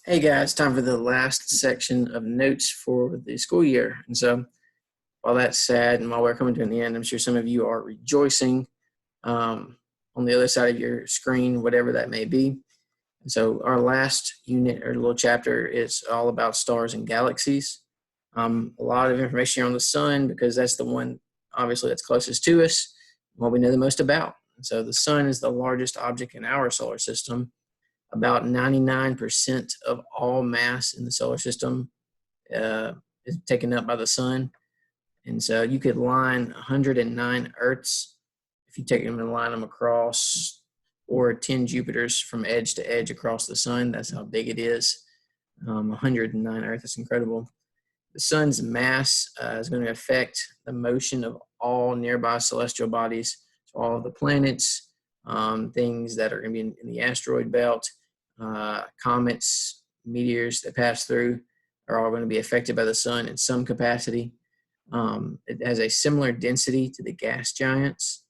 Hey guys, time for the last section of notes for the school year. And so while that's sad and while we're coming to the end, I'm sure some of you are rejoicing on the other side of your screen, whatever that may be. And so our last unit or little chapter is all about stars and galaxies. A lot of information here on the sun because that's the one obviously that's closest to us, what we know the most about. And so the sun is the largest object in our solar system. About 99% of all mass in the solar system is taken up by the sun. And so you could line 109 Earths if you take them and line them across, or 10 Jupiters from edge to edge across the sun. That's how big it is. 109 Earth is incredible. The sun's mass is going to affect the motion of all nearby celestial bodies. So all of the planets, things that are going to be in the asteroid belt, comets, meteors that pass through are all going to be affected by the sun in some capacity. It has a similar density to the gas giants,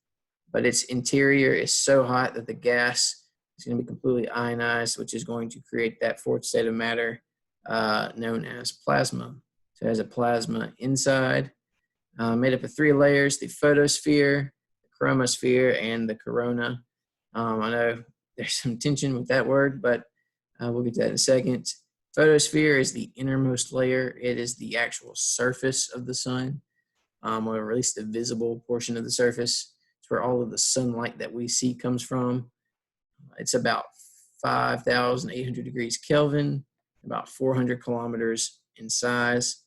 but its interior is so hot that the gas is going to be completely ionized, which is going to create that fourth state of matter known as plasma. So it has a plasma inside, made up of three layers: the photosphere, the chromosphere, and the corona. I know there's some tension with that word, but we'll get to that in a second. Photosphere is the innermost layer. It is the actual surface of the sun, or at least the visible portion of the surface. It's where all of the sunlight that we see comes from. It's about 5,800 degrees Kelvin, about 400 kilometers in size,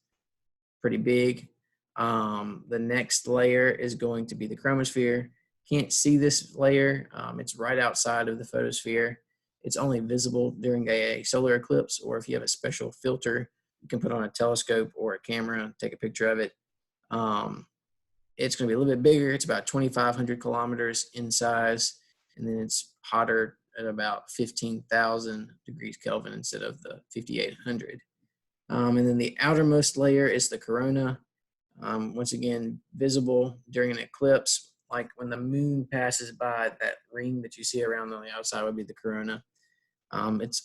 pretty big. The next layer is going to be the chromosphere. Can't see this layer. It's right outside of the photosphere. It's only visible during a solar eclipse, or if you have a special filter, you can put on a telescope or a camera and take a picture of it. It's going to be a little bit bigger. It's about 2,500 kilometers in size, and then it's hotter at about 15,000 degrees Kelvin instead of the 5,800. And then the outermost layer is the corona. Once again, visible during an eclipse, like when the moon passes by, that ring that you see around on the outside would be the corona. It's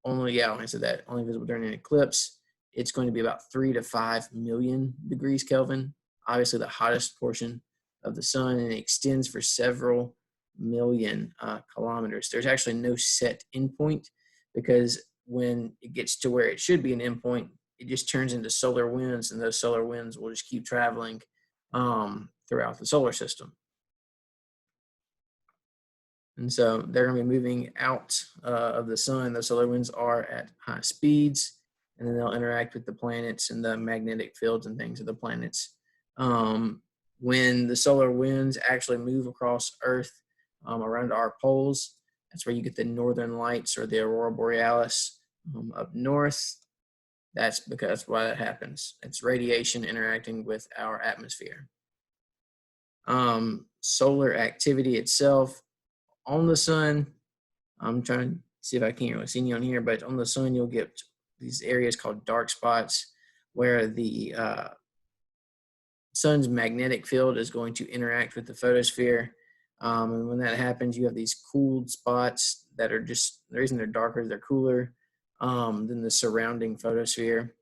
only, like I said, that only visible during an eclipse. It's going to be about 3 to 5 million degrees Kelvin, obviously the hottest portion of the sun, and it extends for several million kilometers. There's actually no set endpoint, because when it gets to where it should be an endpoint, it just turns into solar winds, and those solar winds will just keep traveling throughout the solar system. And so they're going to be moving out of the sun. Those solar winds are at high speeds, and then they'll interact with the planets and the magnetic fields and things of the planets. When the solar winds actually move across Earth around our poles, that's where you get the northern lights or the aurora borealis up north. That's because why that happens. It's radiation interacting with our atmosphere. Solar activity itself on the sun, I'm trying to see if I can't really see you on here, but on the sun you'll get these areas called dark spots where the sun's magnetic field is going to interact with the photosphere. And when that happens, you have these cooled spots that are just, the reason they're darker is they're cooler than the surrounding photosphere.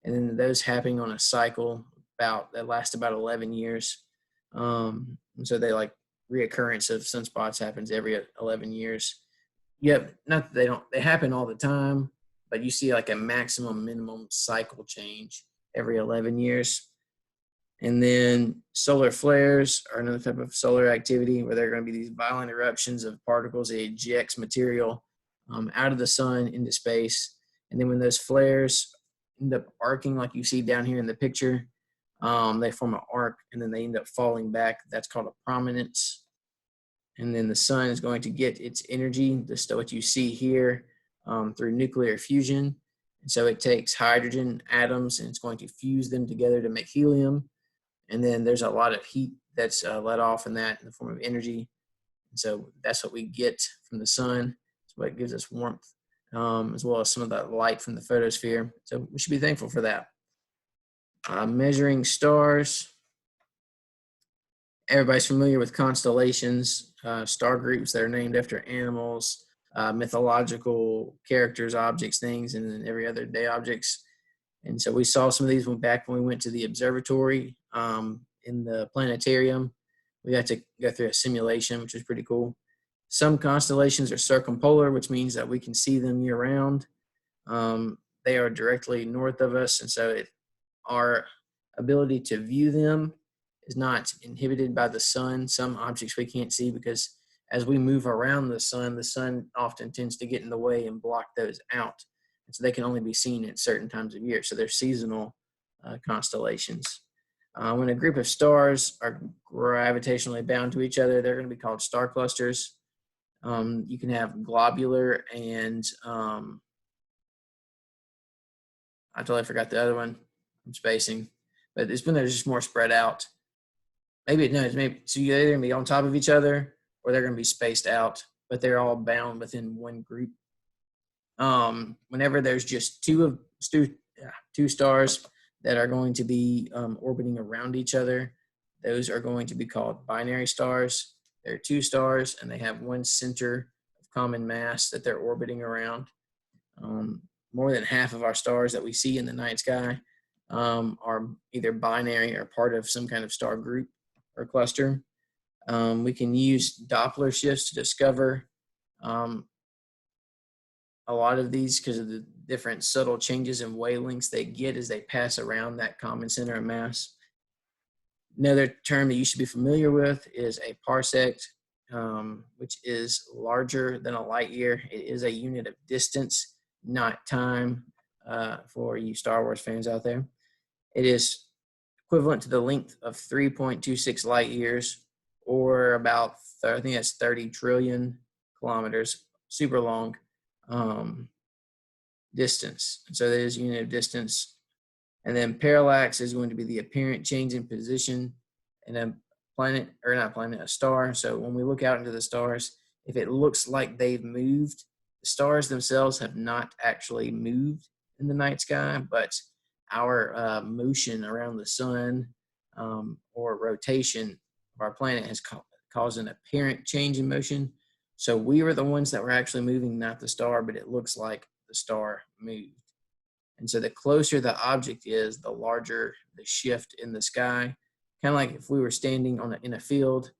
And then those happening on a cycle that lasts about 11 years. And so they like reoccurrence of sunspots happens every 11 years. Yep, not that they happen all the time, but you see like a maximum minimum cycle change every 11 years. And then solar flares are another type of solar activity where there are going to be these violent eruptions of particles that ejects material out of the sun into space. And then when those flares end up arcing like you see down here in the picture, they form an arc and then they end up falling back. That's called a prominence. And then the sun is going to get its energy, just what you see here, through nuclear fusion. And so it takes hydrogen atoms and it's going to fuse them together to make helium. And then there's a lot of heat that's let off in that in the form of energy. And so that's what we get from the sun. It's what gives us warmth, as well as some of that light from the photosphere. So we should be thankful for that. Measuring stars. Everybody's familiar with constellations, star groups that are named after animals, mythological characters, objects, things, and then every other day objects. And so we saw some of these back when we went to the observatory in the planetarium. We got to go through a simulation, which was pretty cool. Some constellations are circumpolar, which means that we can see them year round. They are directly north of us, and so our ability to view them is not inhibited by the sun. Some objects we can't see because as we move around the sun often tends to get in the way and block those out. And so they can only be seen at certain times of year. So they're seasonal constellations. When a group of stars are gravitationally bound to each other, they're going to be called star clusters. You can have globular and I totally forgot the other one. I'm spacing, but it's when they're just more spread out. Maybe so they're going to be on top of each other, or they're going to be spaced out, but they're all bound within one group. Whenever there's just two stars that are going to be orbiting around each other, those are going to be called binary stars. There are two stars, and they have one center of common mass that they're orbiting around. More than half of our stars that we see in the night sky are either binary or part of some kind of star group or cluster. We can use Doppler shifts to discover a lot of these because of the different subtle changes in wavelengths they get as they pass around that common center of mass. Another term that you should be familiar with is a parsec, which is larger than a light year. It is a unit of distance, not time, for you Star Wars fans out there. It is equivalent to the length of 3.26 light years, or about, I think that's 30 trillion kilometers, super long distance. And so that is a unit of distance. And then parallax is going to be the apparent change in position in a planet, or not planet, a star. So when we look out into the stars, if it looks like they've moved, the stars themselves have not actually moved in the night sky, but our motion around the sun or rotation of our planet has caused an apparent change in motion. So we were the ones that were actually moving, not the star, but it looks like the star moved. And so the closer the object is, the larger the shift in the sky. Kind of like if we were standing in a field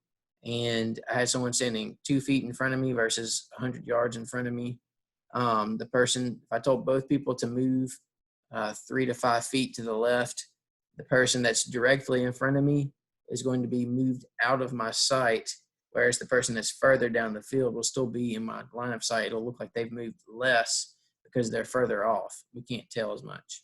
and I had someone standing 2 feet in front of me versus 100 yards in front of me. The person, if I told both people to move 3 to 5 feet to the left, the person that's directly in front of me is going to be moved out of my sight, whereas the person that's further down the field will still be in my line of sight. It'll look like they've moved less because they're further off. We can't tell as much.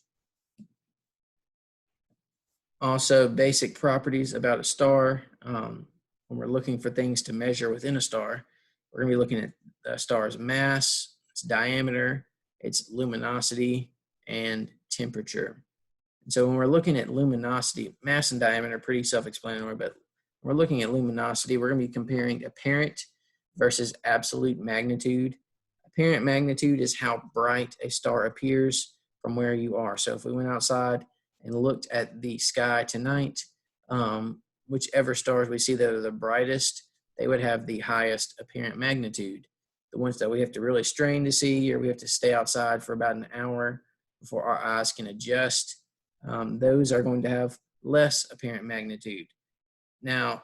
Also, basic properties about a star. When we're looking for things to measure within a star, we're going to be looking at the star's mass, its diameter, its luminosity, and temperature. And so when we're looking at luminosity, mass and diameter are pretty self-explanatory, but when we're looking at luminosity, we're going to be comparing apparent versus absolute magnitude. Apparent magnitude is how bright a star appears from where you are. So if we went outside and looked at the sky tonight, whichever stars we see that are the brightest, they would have the highest apparent magnitude. The ones that we have to really strain to see, or we have to stay outside for about an hour before our eyes can adjust, those are going to have less apparent magnitude. Now,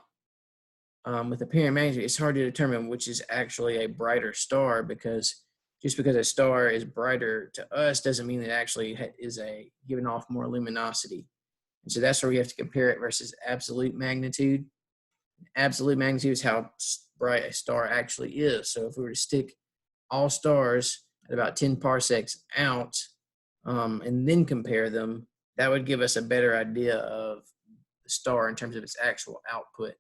with apparent magnitude, it's hard to determine which is actually a brighter star, because just because a star is brighter to us doesn't mean it actually is giving off more luminosity. And so that's where we have to compare it versus absolute magnitude. Absolute magnitude is how bright a star actually is. So if we were to stick all stars at about 10 parsecs out and then compare them, that would give us a better idea of the star in terms of its actual output.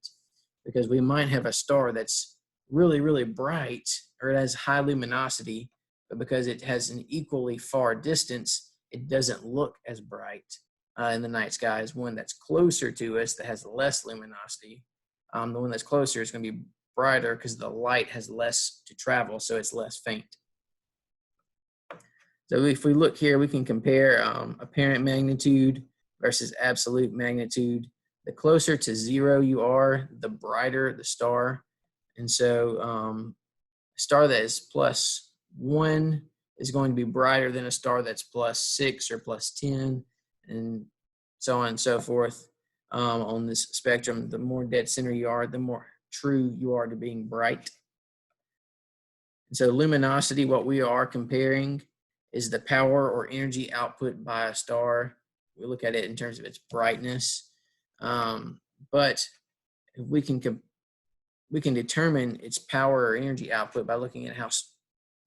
Because we might have a star that's really, really bright, or it has high luminosity, but because it has an equally far distance, it doesn't look as bright in the night sky as one that's closer to us that has less luminosity. The one that's closer is going to be brighter because the light has less to travel, so it's less faint. So if we look here, we can compare apparent magnitude versus absolute magnitude. The closer to 0 you are, the brighter the star. And so A star that is +1 is going to be brighter than a star that's +6 or +10, and so on and so forth. On this spectrum, the more dead center you are, the more true you are to being bright. And so luminosity, what we are comparing is the power or energy output by a star. We look at it in terms of its brightness. But we can determine its power or energy output by looking at how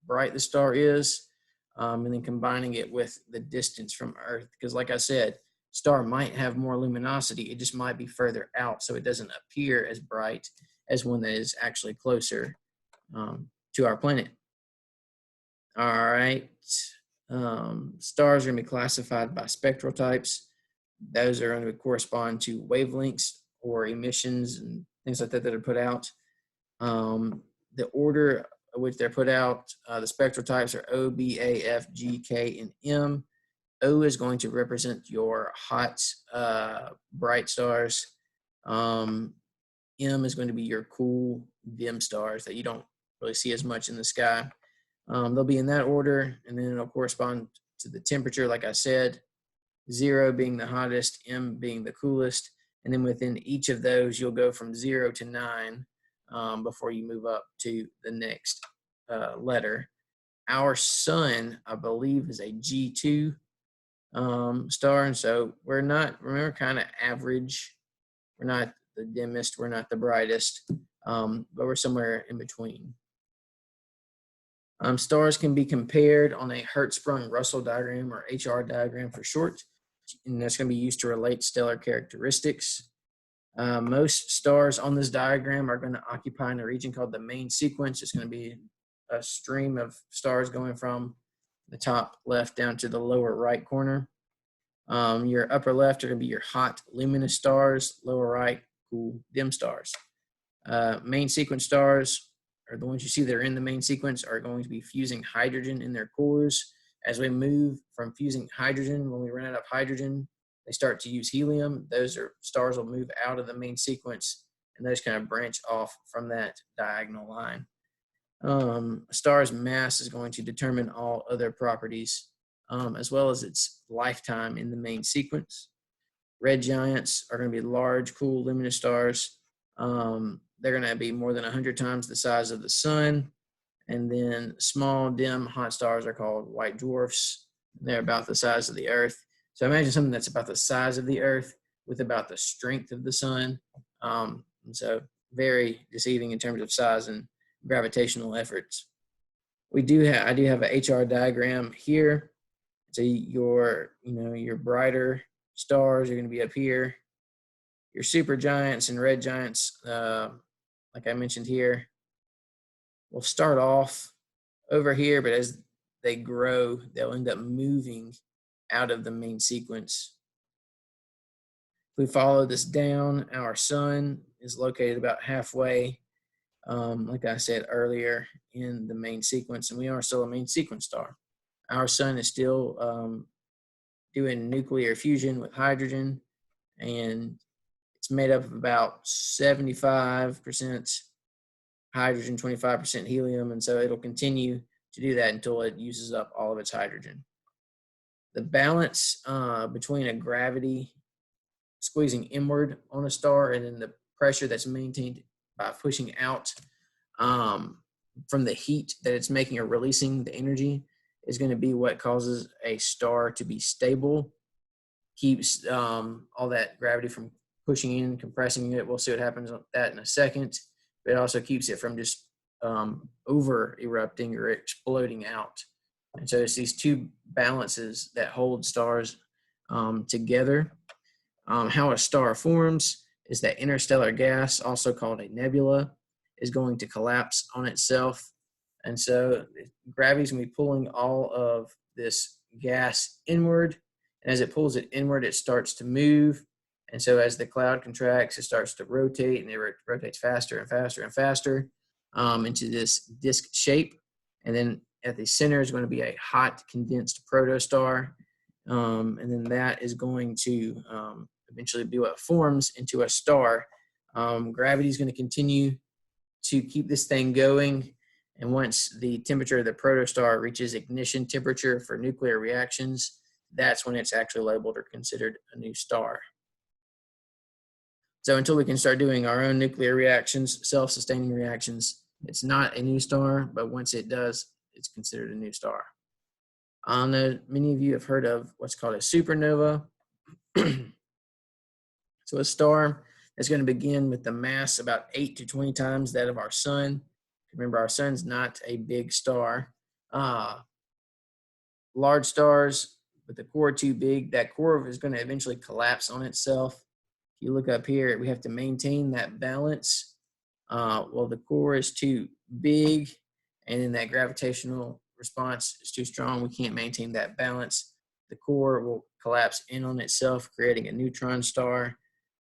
bright the star is, and then combining it with the distance from Earth. Because like I said, star might have more luminosity, it just might be further out, so it doesn't appear as bright as one that is actually closer to our planet. All right. Stars are going to be classified by spectral types. Those are going to correspond to wavelengths or emissions and things like that that are put out. The order in which they're put out, the spectral types are O, B, A, F, G, K, and M. O is going to represent your hot, bright stars. M is going to be your cool, dim stars that you don't really see as much in the sky. They'll be in that order, and then it'll correspond to the temperature, like I said, 0 being the hottest, M being the coolest, and then within each of those, you'll go from 0 to 9 before you move up to the next letter. Our sun, I believe, is a G2 star, and so we're kind of average. We're not the dimmest, we're not the brightest, but we're somewhere in between. Stars can be compared on a Hertzsprung-Russell diagram, or HR diagram for short, and that's going to be used to relate stellar characteristics. Most stars on this diagram are going to occupy in a region called the main sequence. It's going to be a stream of stars going from the top left down to the lower right corner. Your upper left are going to be your hot, luminous stars, lower right, cool, dim stars. Main sequence stars, or the ones you see that are in the main sequence, are going to be fusing hydrogen in their cores. As we move from fusing hydrogen, when we run out of hydrogen, they start to use helium. Those stars will move out of the main sequence, and those kind of branch off from that diagonal line. A star's mass is going to determine all other properties, as well as its lifetime in the main sequence. Red giants are going to be large, cool, luminous stars. They're going to be more than 100 times the size of the sun. And then small, dim, hot stars are called white dwarfs. They're about the size of the Earth. So imagine something that's about the size of the Earth with about the strength of the sun. And so very deceiving in terms of size and gravitational efforts. I do have a HR diagram here. So your brighter stars are going to be up here. Your super giants and red giants, like I mentioned here, will start off over here, but as they grow, they'll end up moving out of the main sequence. If we follow this down, our sun is located about halfway, like I said earlier, in the main sequence, and we are still a main sequence star. Our sun is still doing nuclear fusion with hydrogen, and it's made up of about 75% hydrogen, 25% helium, and so it'll continue to do that until it uses up all of its hydrogen. The balance between a gravity squeezing inward on a star and then the pressure that's maintained by pushing out from the heat that it's making or releasing the energy is going to be what causes a star to be stable, keeps all that gravity from pushing in, compressing it. We'll see what happens with that in a second. But it also keeps it from just over erupting or exploding out. And so it's these two balances that hold stars together. How a star forms is that interstellar gas, also called a nebula, is going to collapse on itself. And so gravity is going to be pulling all of this gas inward. And as it pulls it inward, it starts to move. And so as the cloud contracts, it starts to rotate, and it rotates faster and faster and faster into this disk shape. And then at the center is going to be a hot condensed protostar. And then that is going to eventually be what forms into a star. Gravity is going to continue to keep this thing going. And once the temperature of the protostar reaches ignition temperature for nuclear reactions, that's when it's actually labeled or considered a new star. So until we can start doing our own nuclear reactions, self-sustaining reactions, it's not a new star, but once it does, it's considered a new star. I know many of you have heard of what's called a supernova. So a star is going to begin with the mass about 8 to 20 times that of our sun. Remember, our sun's not a big star. Large stars with the core too big, that core is going to eventually collapse on itself. If you look up here, we have to maintain that balance. Well, the core is too big, and then that gravitational response is too strong. We can't maintain that balance. The core will collapse in on itself, creating a neutron star.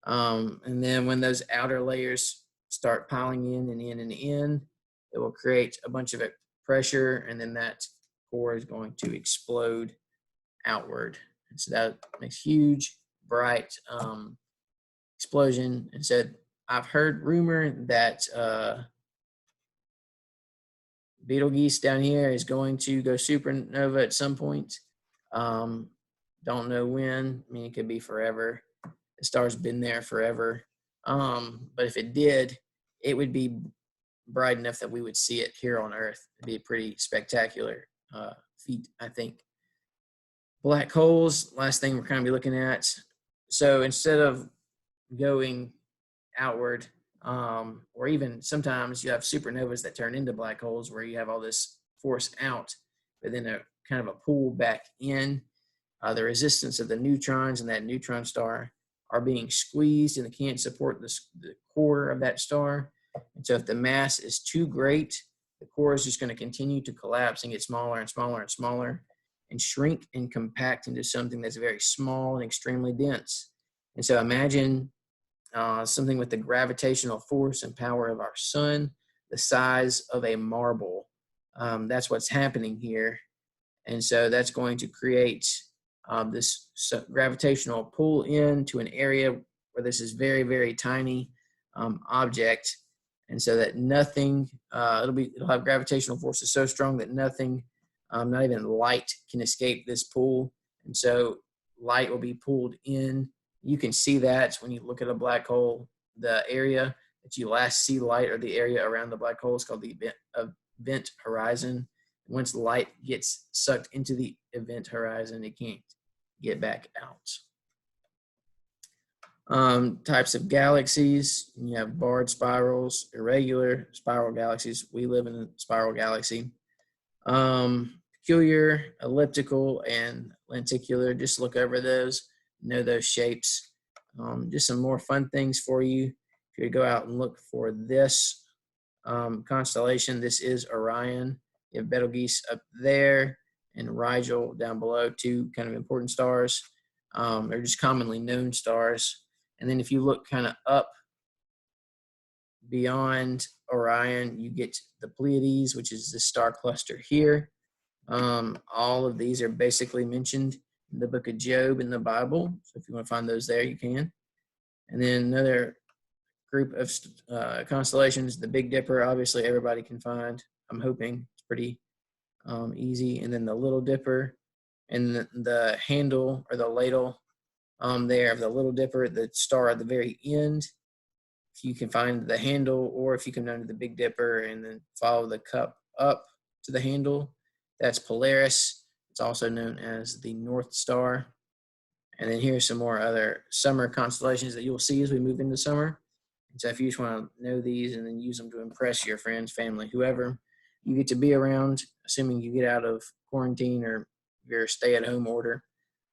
And then when those outer layers start piling in and in and in, it will create a bunch of pressure, and then that core is going to explode outward. And so that makes huge, bright explosion. And so I've heard rumor that Betelgeuse down here is going to go supernova at some point. Don't know when. I mean, it could be forever. The star's been there forever. But if it did, it would be bright enough that we would see it here on Earth. It'd be a pretty spectacular feat, I think. Black holes, last thing we're kind of be looking at. So instead of going outward, or even sometimes you have supernovas that turn into black holes where you have all this force out, but then a kind of a pull back in. The resistance of the neutrons in that neutron star are being squeezed, and they can't support the core of that star. And so if the mass is too great, the core is just going to continue to collapse and get smaller and smaller and smaller and shrink and compact into something that's very small and extremely dense. And so imagine something with the gravitational force and power of our sun, the size of a marble. That's what's happening here. And so that's going to create this gravitational pull into an area where this is very, very tiny object. And so that nothing, it'll have gravitational forces so strong that nothing, not even light, can escape this pull. And so light will be pulled in. You can see that when you look at a black hole. The area that you last see light, or the area around the black hole, is called the event horizon. Once light gets sucked into the event horizon, it can't get back out. Types of galaxies: you have barred spirals, irregular spiral galaxies. We live in a spiral galaxy. Peculiar, elliptical, and lenticular. Just look over those, know those shapes. Just some more fun things for you. If you go out and look for this constellation, this is Orion. You have Betelgeuse up there and Rigel down below, two kind of important stars. They're just commonly known stars. And then if you look kind of up beyond Orion, you get the Pleiades, which is the star cluster here. All of these are basically mentioned in the book of Job in the Bible. So if you want to find those there, you can. And then another group of constellations, the Big Dipper, obviously everybody can find. I'm hoping it's pretty easy. And then the Little Dipper, and the handle or the ladle there of the Little Dipper, the star at the very end. If you can find the handle, or if you can go to the Big Dipper and then follow the cup up to the handle, that's Polaris. It's also known as the North Star. And then here's some more other summer constellations that you'll see as we move into summer. And so if you just want to know these and then use them to impress your friends, family, whoever you get to be around, assuming you get out of quarantine or your stay-at-home order.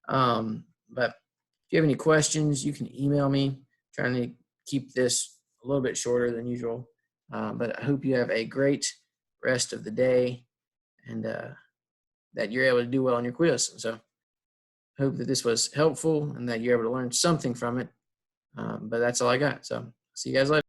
But if you have any questions, you can email me. I'm trying to keep this a little bit shorter than usual. But I hope you have a great rest of the day, and that you're able to do well on your quiz. So I hope that this was helpful and that you're able to learn something from it. But that's all I got. So see you guys later.